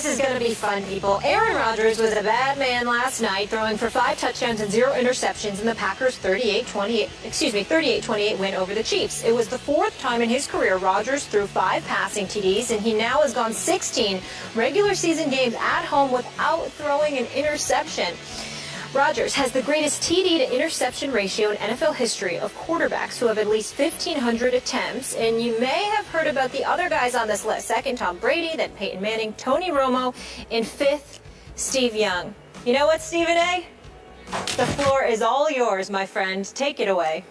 is going to be fun, people. Aaron Rodgers was a bad man last night, throwing for 5 touchdowns and 0 interceptions in the Packers' 38-28 win over the Chiefs. It was the 4th time in his career Rodgers threw 5 passing TDs, and he now has gone 16 regular season games at home without throwing an interception. Rodgers has the greatest TD to interception ratio in NFL history of quarterbacks who have at least 1,500 attempts. And you may have heard about the other guys on this list. 2nd, Tom Brady, then Peyton Manning, Tony Romo, and 5th, Steve Young. You know what, Stephen A? The floor is all yours, my friend. Take it away.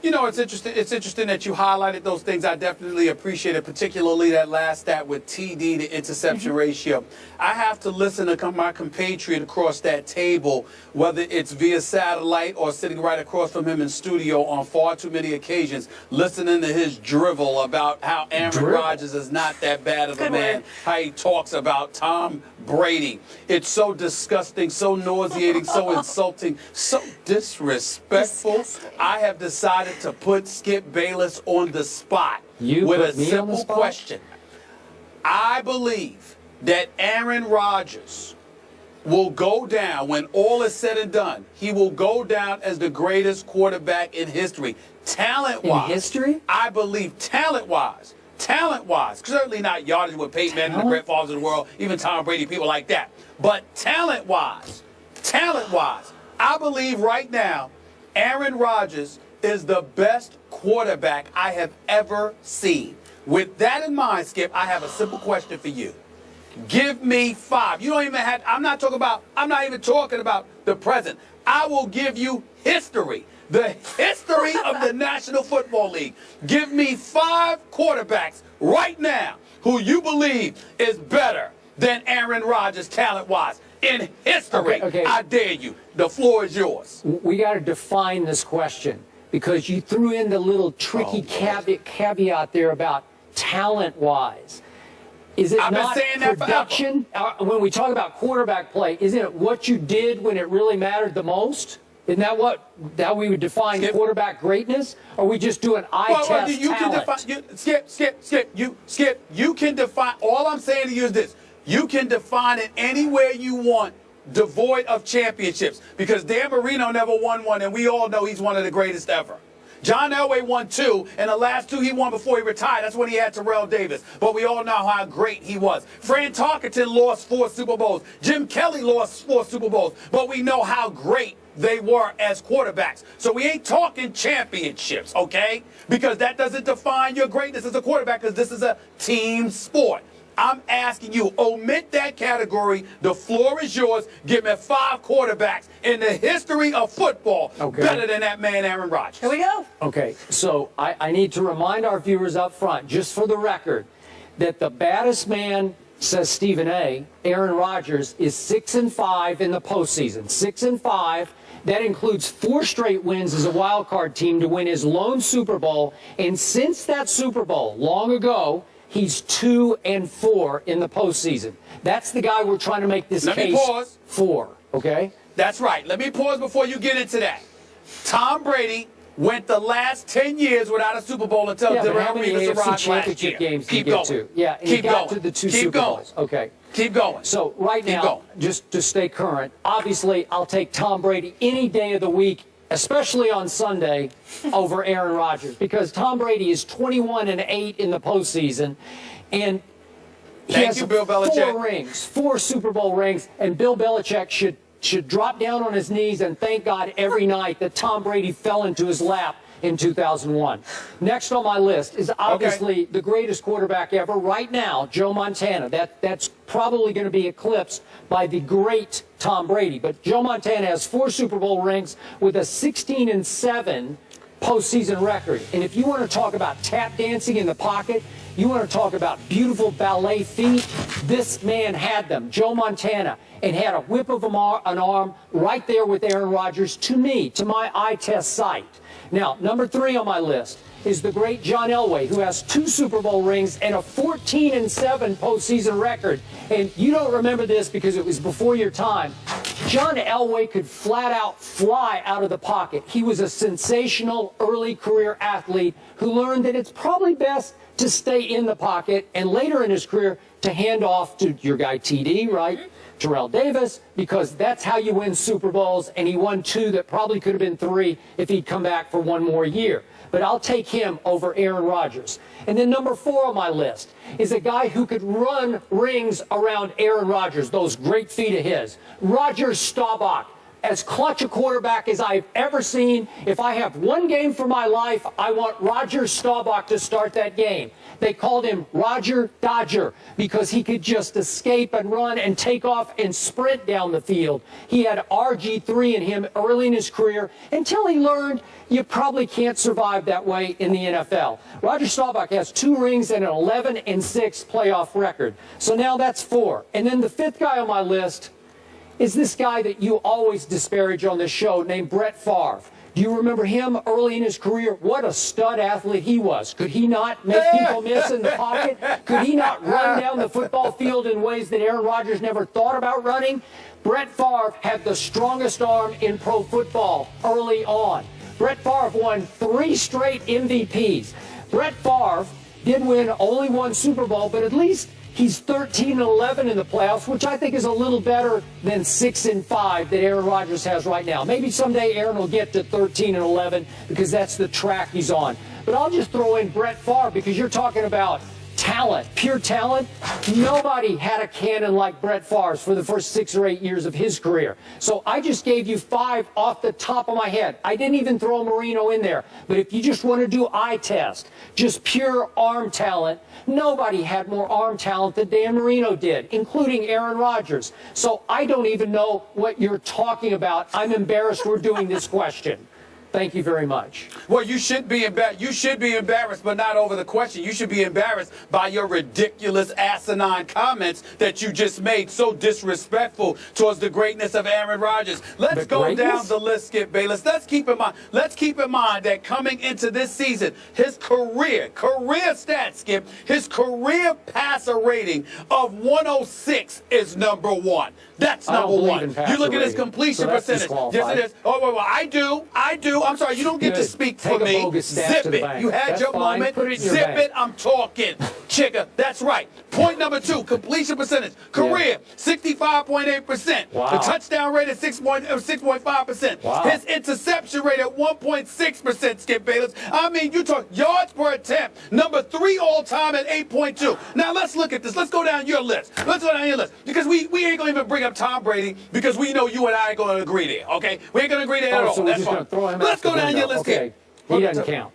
You know, it's interesting. It's interesting that you highlighted those things. I definitely appreciate it, particularly that last stat with TD to interception ratio. I have to listen to my compatriot across that table, whether it's via satellite or sitting right across from him in studio on far too many occasions, listening to his drivel about how Aaron Rodgers is not that bad of a man, how he talks about Tom Brady. It's so disgusting, so nauseating, so insulting, so disrespectful. I have decided to put Skip Bayless on the spot with a simple question. I believe that Aaron Rodgers will go down, when all is said and done, he will go down as the greatest quarterback in history. Talent-wise. In history? I believe talent-wise. Talent-wise. Certainly not yardage with Peyton Manning, the great fathers of the world, even Tom Brady, people like that. But talent-wise, I believe right now Aaron Rodgers is the best quarterback I have ever seen. With that in mind, Skip, I have a simple question for you. Give me 5. You don't even have, I'm not even talking about the present. I will give you history. The history of the National Football League. Give me 5 quarterbacks right now who you believe is better than Aaron Rodgers talent-wise. In history, okay. I dare you. The floor is yours. We got to define this question, because you threw in the little tricky caveat there about talent-wise. Is it not production? When we talk about quarterback play, isn't it what you did when it really mattered the most? Isn't that how we would define quarterback greatness? Or are we just doing eye test you talent? Skip, you can define, all I'm saying to you is this. You can define it any way you want, devoid of championships. Because Dan Marino never won one, and we all know he's one of the greatest ever. John Elway won 2, and the last 2 he won before he retired. That's when he had Terrell Davis. But we all know how great he was. Fran Tarkenton lost 4 Super Bowls. Jim Kelly lost 4 Super Bowls. But we know how great they were as quarterbacks. So we ain't talking championships, okay? Because that doesn't define your greatness as a quarterback, because this is a team sport. I'm asking you, omit that category. The floor is yours. Give me 5 quarterbacks in the history of football better than that man, Aaron Rodgers. Here we go. Okay, so I need to remind our viewers up front, just for the record, that the baddest man, says Stephen A., Aaron Rodgers, is 6-5 in the postseason. 6-5. That includes 4 straight wins as a wild card team to win his lone Super Bowl. And since that Super Bowl, long ago, he's 2-4 in the postseason. That's the guy we're trying to make this case for, okay? That's right. Let me pause before you get into that. Tom Brady went the last 10 years without a Super Bowl until Darrell Revis arrived last year. Games Keep going. To? Yeah, and Keep he got going. to the 2 Keep Super going. Bowls. Okay. Keep going. So right now, just to stay current, obviously I'll take Tom Brady any day of the week, especially on Sunday, over Aaron Rodgers, because Tom Brady is 21-8 in the postseason, and he has Bill Belichick. 4 rings, 4 Super Bowl rings, and Bill Belichick should drop down on his knees and thank God every night that Tom Brady fell into his lap in 2001. Next on my list is obviously the greatest quarterback ever right now, Joe Montana. That's probably going to be eclipsed by the great Tom Brady. But Joe Montana has 4 Super Bowl rings with a 16-7 postseason record. And if you want to talk about tap dancing in the pocket, you want to talk about beautiful ballet feet, this man had them, Joe Montana, and had a whip of an arm right there with Aaron Rodgers, to me, to my eye test sight. Now, number 3 on my list is the great John Elway, who has 2 Super Bowl rings and a 14-7 postseason record. And you don't remember this because it was before your time. John Elway could flat out fly out of the pocket. He was a sensational early career athlete who learned that it's probably best to stay in the pocket, and later in his career to hand off to your guy TD, right? Terrell Davis, because that's how you win Super Bowls, and he won 2 that probably could have been 3 if he'd come back for 1 more year. But I'll take him over Aaron Rodgers. And then number 4 on my list is a guy who could run rings around Aaron Rodgers, those great feet of his. Roger Staubach. As clutch a quarterback as I've ever seen. If I have one game for my life, I want Roger Staubach to start that game. They called him Roger Dodger because he could just escape and run and take off and sprint down the field. He had RG3 in him early in his career until he learned you probably can't survive that way in the NFL. Roger Staubach has 2 rings and an 11-6 playoff record. So now that's 4. And then the 5th guy on my list is this guy that you always disparage on this show named Brett Favre. Do you remember him early in his career? What a stud athlete he was. Could he not make people miss in the pocket? Could he not run down the football field in ways that Aaron Rodgers never thought about running? Brett Favre had the strongest arm in pro football early on. Brett Favre won 3 straight MVPs. Brett Favre did win only 1 Super Bowl, but at least he's 13-11 in the playoffs, which I think is a little better than 6-5 that Aaron Rodgers has right now. Maybe someday Aaron will get to 13-11 because that's the track he's on. But I'll just throw in Brett Favre because you're talking about talent, pure talent. Nobody had a cannon like Brett Favre's for the first 6 or 8 years of his career. So I just gave you 5 off the top of my head. I didn't even throw Marino in there. But if you just want to do eye test, just pure arm talent, nobody had more arm talent than Dan Marino did, including Aaron Rodgers. So I don't even know what you're talking about. I'm embarrassed we're doing this question. Thank you very much. Well, you should be embarrassed. You should be embarrassed, but not over the question. You should be embarrassed by your ridiculous, asinine comments that you just made, so disrespectful towards the greatness of Aaron Rodgers. Let's go down the list, Skip Bayless. Let's keep in mind that coming into this season, his career stats, Skip, his career passer rating of 106 is number 1. That's number 1. You look at his completion percentage. Yes, it is. Oh, well, I do. I'm sorry, you don't get to speak for me. Zip it. You had your moment. Zip it. I'm talking. Chicka. That's right. Point number 2, completion percentage. Career, 65.8%. Wow. The touchdown rate is 6.5%. Wow. His interception rate at 1.6%, Skip Bayless. I mean, you talk yards per attempt. Number 3 all time at 8.2. Now, let's look at this. Let's go down your list. Because we ain't going to even bring up Tom Brady because we know you and I ain't going to agree there, okay? We ain't going to agree there at all. So That's fine. Let's go down your list. Okay. He doesn't count.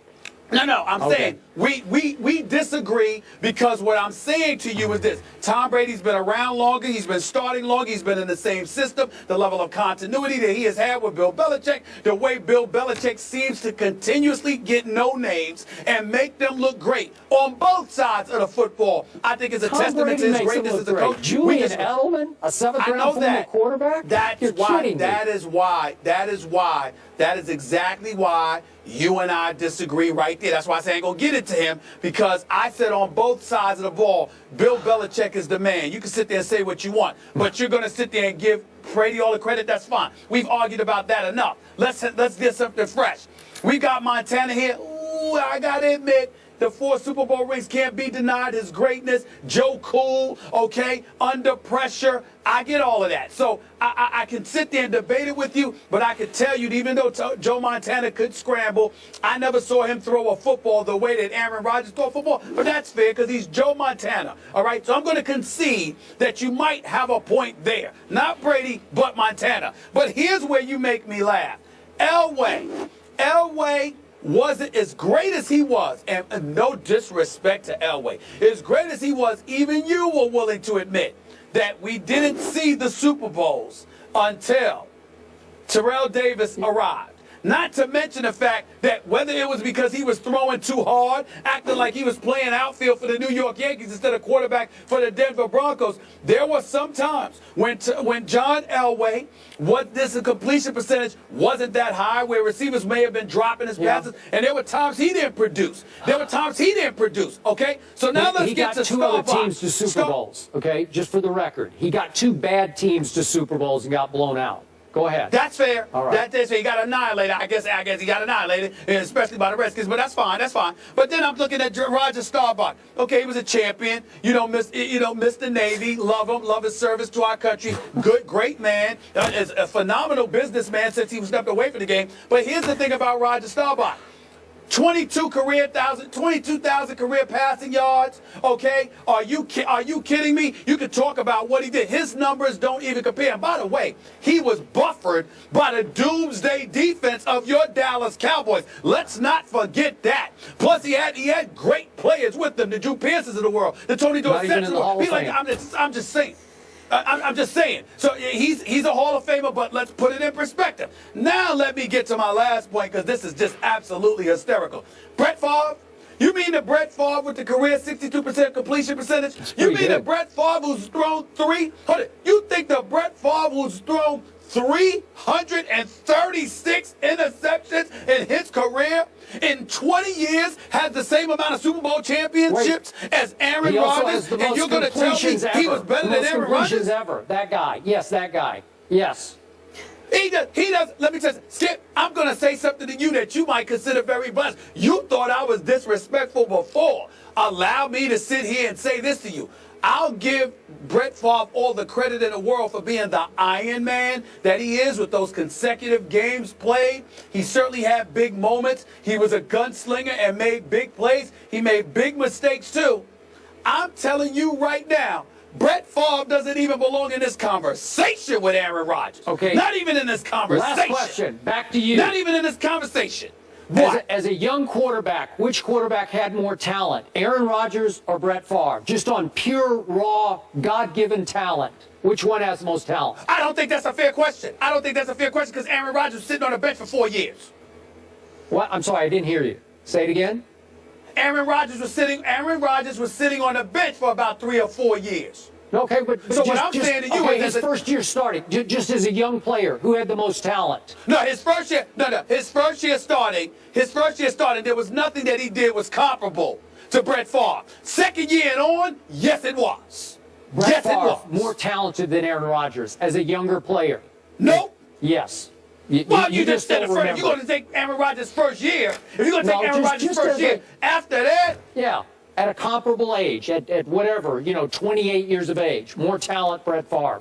No, I'm saying we disagree because what I'm saying to you is this. Tom Brady's been around longer. He's been starting longer. He's been in the same system. The level of continuity that he has had with Bill Belichick, the way Bill Belichick seems to continuously get no names and make them look great on both sides of the football, I think is a testament to his greatness as a coach. Julian Edelman, a 7th-round former quarterback? That is exactly why you and I disagree right there. That's why I say I ain't going to get it to him, because I said on both sides of the ball, Bill Belichick is the man. You can sit there and say what you want, but you're going to sit there and give Brady all the credit. That's fine. We've argued about that enough. Let's get something fresh. We got Montana here. Ooh, I got to admit, the 4 Super Bowl rings can't be denied his greatness. Joe Cool, okay, under pressure. I get all of that. So I can sit there and debate it with you, but I can tell you that even though Joe Montana could scramble, I never saw him throw a football the way that Aaron Rodgers threw a football. But that's fair because he's Joe Montana, all right? So I'm going to concede that you might have a point there. Not Brady, but Montana. But here's where you make me laugh. Elway wasn't as great as he was, and no disrespect to Elway, as great as he was, even you were willing to admit that we didn't see the Super Bowls until Terrell Davis arrived. Not to mention the fact that whether it was because he was throwing too hard, acting like he was playing outfield for the New York Yankees instead of quarterback for the Denver Broncos, there were some times when John Elway, this completion percentage wasn't that high, where receivers may have been dropping his passes, and there were times he didn't produce. Okay? So now let's get to He got 2 other teams to Super Bowls, okay? Just for the record. He got 2 bad teams to Super Bowls and got blown out. Go ahead. That's fair. All right. That's fair. He got annihilated. I guess he got annihilated, especially by the Redskins. But that's fine. That's fine. But then I'm looking at Roger Staubach. Okay, he was a champion. Miss the Navy. Love him. Love his service to our country. Good, great man. Is a phenomenal businessman since he stepped away from the game. But here's the thing about Roger Staubach. 22,000 career passing yards. Okay, are you kidding me? You could talk about what he did. His numbers don't even compare. And by the way, he was buffered by the doomsday defense of your Dallas Cowboys. Let's not forget that. Plus, he had great players with them, the Drew Pearsons of the world, the Tony Dorsett's of the world. I'm just saying. I'm just saying. So he's a Hall of Famer, but let's put it in perspective. Now let me get to my last point, because this is just absolutely hysterical. Brett Favre? You mean the Brett Favre with the career 62% completion percentage? You mean the Brett Favre who's thrown you think the Brett Favre who's thrown 336 interceptions in his career in 20 years has the same amount of Super Bowl championships as Aaron Rodgers? And you're going to tell me he was better than Aaron Rodgers? Ever. That guy. Yes, that guy. Yes. He does. Let me tell you, Skip, I'm going to say something to you that you might consider very blessed. You thought I was disrespectful before. Allow me to sit here and say this to you. I'll give Brett Favre all the credit in the world for being the Iron Man that he is with those consecutive games played. He certainly had big moments. He was a gunslinger and made big plays. He made big mistakes too. I'm telling you right now, Brett Favre doesn't even belong in this conversation with Aaron Rodgers. Okay. Not even in this conversation. Last question. Back to you. Not even in this conversation. As a young quarterback, which quarterback had more talent, Aaron Rodgers or Brett Favre? Just on pure, raw, God-given talent, which one has the most talent? I don't think that's a fair question. I don't think that's a fair question because Aaron Rodgers was sitting on the bench for 4 years. What? I'm sorry, I didn't hear you. Say it again. Aaron Rodgers was sitting on the bench for about 3 or 4 years. Okay, but so what I'm saying to you is his first year starting, just as a young player, who had the most talent? No, his first year starting, there was nothing that he did was comparable to Brett Favre. Second year and on, yes, it was. Brett Favre, more talented than Aaron Rodgers as a younger player. Nope. Yes. You just said it first. If you're going to take Aaron Rodgers' first year, if you're going to take Aaron Rodgers' first year, after that, yeah. At a comparable age, at whatever, 28 years of age. More talent, Brett Favre.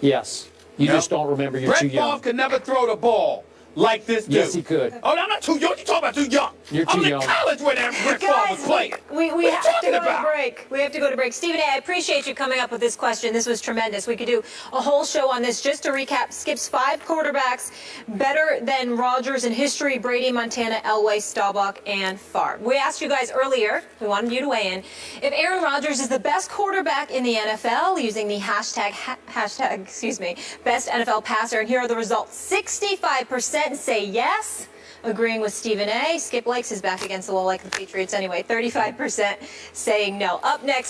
Yes. You just don't remember. You're too young. Brett Favre could never throw the ball like this dude. Yes, he could. Oh, I'm not too young. You're talking about too young. You're too young. I'm in college when Brett Favre was playing. We have to go to break. We have to go to break. Stephen A., I appreciate you coming up with this question. This was tremendous. We could do a whole show on this. Just to recap, Skip's 5 quarterbacks better than Rodgers in history: Brady, Montana, Elway, Staubach, and Favre. We asked you guys earlier, we wanted you to weigh in, if Aaron Rodgers is the best quarterback in the NFL using the hashtag best NFL passer. And here are the results. 65% say yes, agreeing with Stephen A. Skip likes his back against the wall like the Patriots anyway. 35% saying no. Up next.